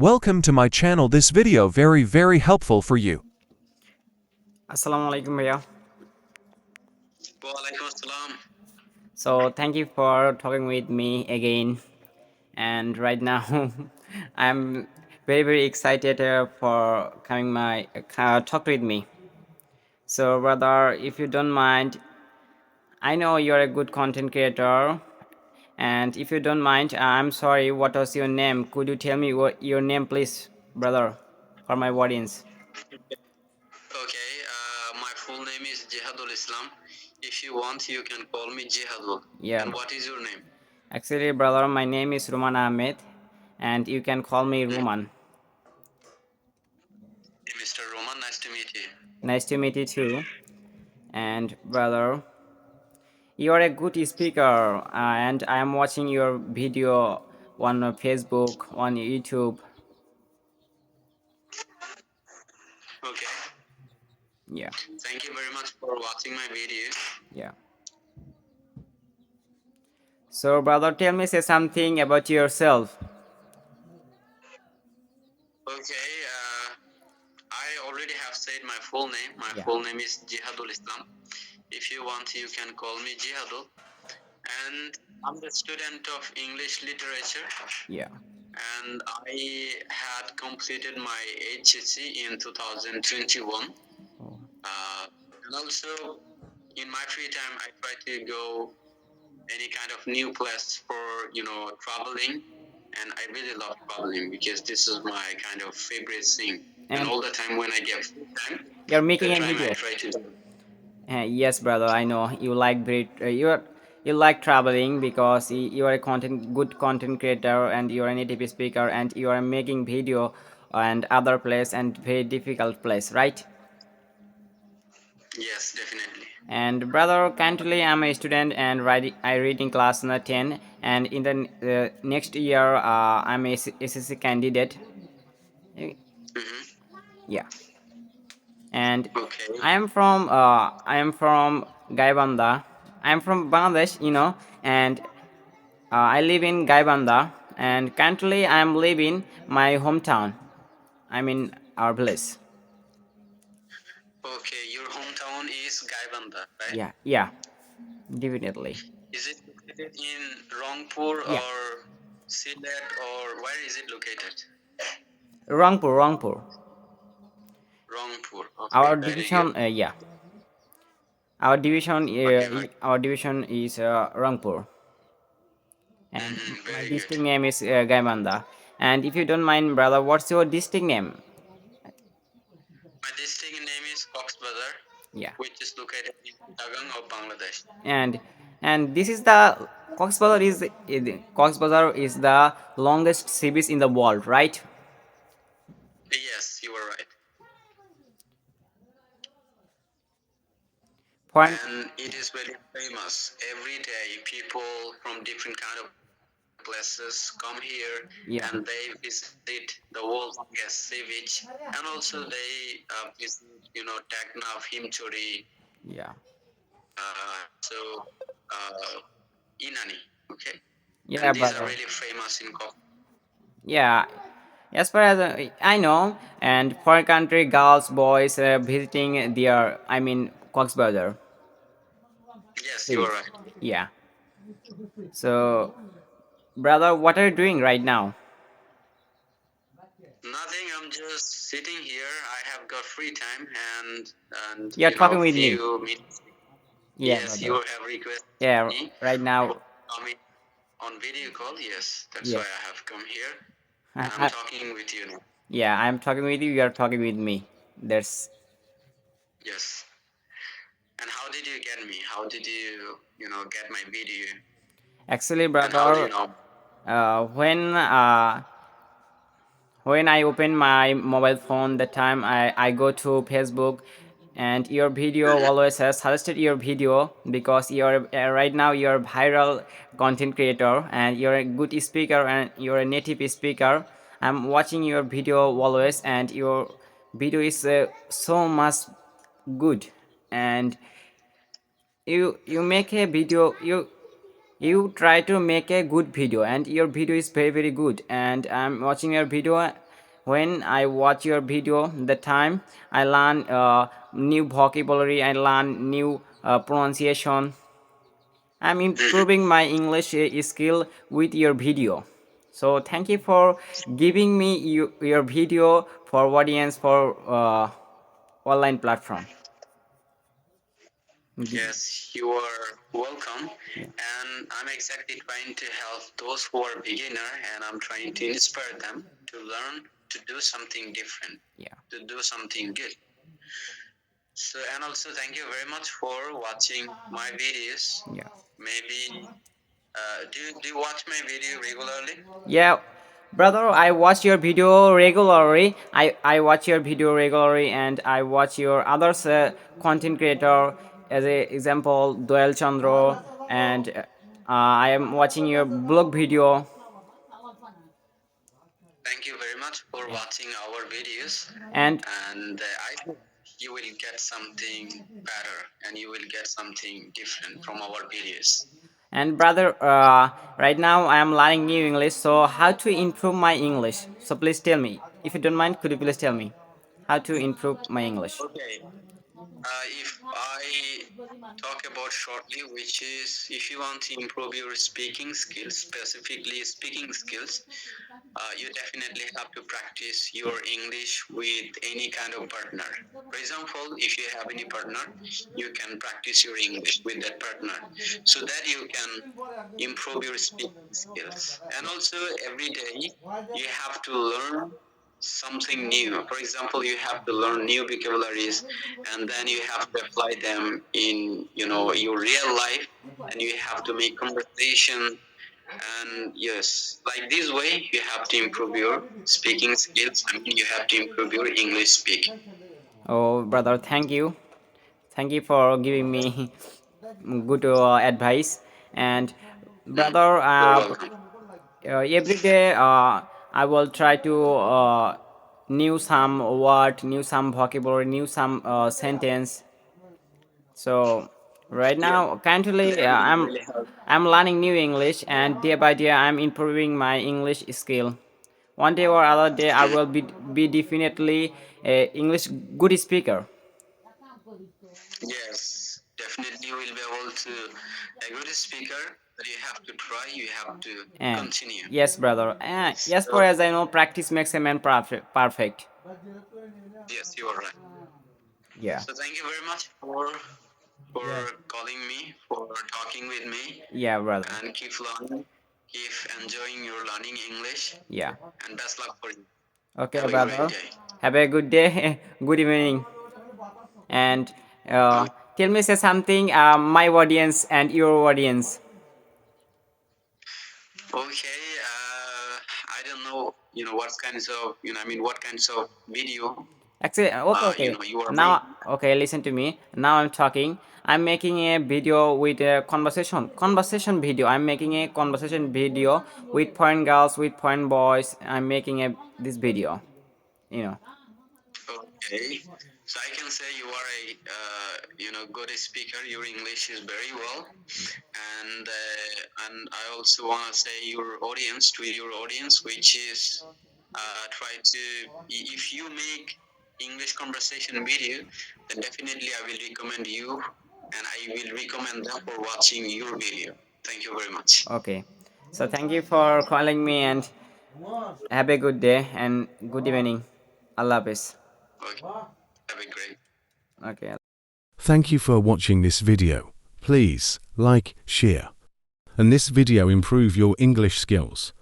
Welcome to my channel. This video very helpful for you. Assalamu alaikum bhaiya. Walaikum assalam. So thank you for talking with me again. And right now, I'm very excited for coming my talk with me. So brother, if you don't mind, I know you're a good content creator, and if you don't mind, I'm sorry. What was your name? Could you tell me your name, please, brother, for my audience? Okay, my full name is Jihadul Islam. If you want, you can call me Jihadul. Yeah. And what is your name? Actually, brother, my name is Ruman Ahmed, and you can call me Ruman. Mr. Roman, nice to meet you. Nice to meet you too. And brother, you are a good speaker, and I am watching your video on Facebook, on YouTube. Okay, Yeah, thank you very much for watching my video. yeah. So, brother, tell me say something about yourself. Okay, I already have said my full name. My Yeah. full name is Jihadul Islam. If you want, you can call me Jihadul. And I'm the student of English literature. Yeah. And I had completed my HSC in 2021. Oh. And also, in my free time, I try to go any kind of new place for traveling. And I really love traveling because this is my kind of favorite thing. And all the time when I get free time, you're making the a time video. I try to do. Yes, brother, I know you like you like traveling because you are a good content creator, and you are a native speaker, and you are making video and other place and very difficult place, right? Yes, definitely. And brother, currently I'm a student and I read in class 10, and in the next year I'm a SSC candidate. Yeah, and Okay. I am from Gaibanda. I'm from Bangladesh, and I live in Gaibanda, and currently I'm living my hometown. I'm in our place. Okay, your hometown is Gaibanda, right? Yeah, definitely. Is it located in Rangpur Yeah, or Sylhet, or where is it located? Rangpur. Rangpur. Okay, Our very good. division, yeah. Our division, Okay, very, is Rangpur, and my very good. district name is Gaimanda. And if you don't mind, brother, what's your district name? My district name is Cox's Bazar, Yeah, which is located in Tagang of Bangladesh. and this is the Cox's Bazar is the longest sea beach in the world, right? Yes, you are right. Point. And it is very famous. Every day, people from different kind of places come here, Yeah. and they visit the world's longest sea beach, and also they visit, Taknaf, Himchori, Yeah. so Inani. Okay, Yeah, and these are brother. really famous in Kok. Yeah. As far as I know, and foreign country girls, boys visiting their, I mean, Cox's Bazar. Yes, Sea you are beach. right. Yeah. So, brother, what are you doing right now? Nothing. I'm just sitting here. I have got free time, and You're talking with me. few minutes. Yeah, Yes, you brother. have requested Yeah, me right now. for coming on video call. Yes, that's why Yes. I have come here, and I'm I, talking with you now. yeah, I'm talking with you. You are talking with me. There's Yes. And how did you get me? How did you, get my video? actually, And how do you brother. know? Uh, when uh, when I open my mobile phone, the time I go to Facebook, and your video always has suggested your video because you're right now you're a viral content creator, and you're a good speaker, and you're a native speaker. I'm watching your video always, and your video is so much good, and you make a video, you try to make a good video, and your video is very good, and I'm watching your video, when I watch your video, the time I learn new vocabulary, I learn new pronunciation. I'm improving my English skill with your video. So thank you for giving me your video for audience for online platform. Yes, you are welcome. Yeah. And I'm exactly trying to help those who are beginner, and I'm trying to inspire them to learn to do something different, Yeah. to do something good. So, and also thank you very much for watching my videos. Yeah. Maybe, do you watch my video regularly? Yeah, brother, I watch your video regularly. I watch your video regularly, and I watch your others content creator, as a example Doel Chandro, and I am watching your blog video. Thank you very much for watching our videos, And and I hope you will get something better and you will get something different from our videos. brother, right now I am learning new English. So how to improve my English? So please tell me, if you don't mind, could you please tell me how to improve my English? Okay, if I talk about shortly, which is if you want to improve your speaking skills, specifically speaking skills, you definitely have to practice your English with any kind of partner. For example, if you have any partner, you can practice your English with that partner so that you can improve your speaking skills. And also, every day, you have to learn something new. For example, you have to learn new vocabularies, and then you have to apply them in your real life, and you have to make conversation. And yes, like this way, you have to improve your speaking skills. I mean, you have to improve your English speaking. Oh, brother, thank you. Thank you for giving me good advice. And Mm, brother, you're welcome. every day I will try to new some word, new some vocabulary, new some sentence. So right Yeah, now, currently, that will really help. I'm learning new English, and day by day, I'm improving my English skill. One day or other day, I Mm, will be definitely a English good speaker. yes, definitely you will be able to. A good speaker, but you have to try. You have to And continue. yes, brother. Yes, far So as I know, practice makes a man perfect. Perfect. yes, you are right. Yeah. So thank you very much for calling me, for talking with me, Yeah, brother. and keep learning, keep enjoying your learning English, Yeah. and best luck for you. Okay, Have a great brother. day. Have a good day. Good evening. And Okay. tell me, say something. My audience and your audience. Okay. I don't know. What kinds of I mean, what kinds of video Actually, okay, okay. you are Now, making. okay, listen to me. Now I'm talking. I'm making a video with a conversation video. I'm making a conversation video with point girls, with point boys. I'm making a this video. You know. Okay. So I can say you are a good speaker. Your English is very well, and I also want to say your audience, which is try to if you make English conversation video, then definitely I will recommend you, and I will recommend them for watching your video. Thank you very much. Okay. So thank you for calling me and have a good day and good evening. Allah Hafiz. Okay. Have a great. Okay. Thank you for watching this video. Please like, share, and this video improve your English skills.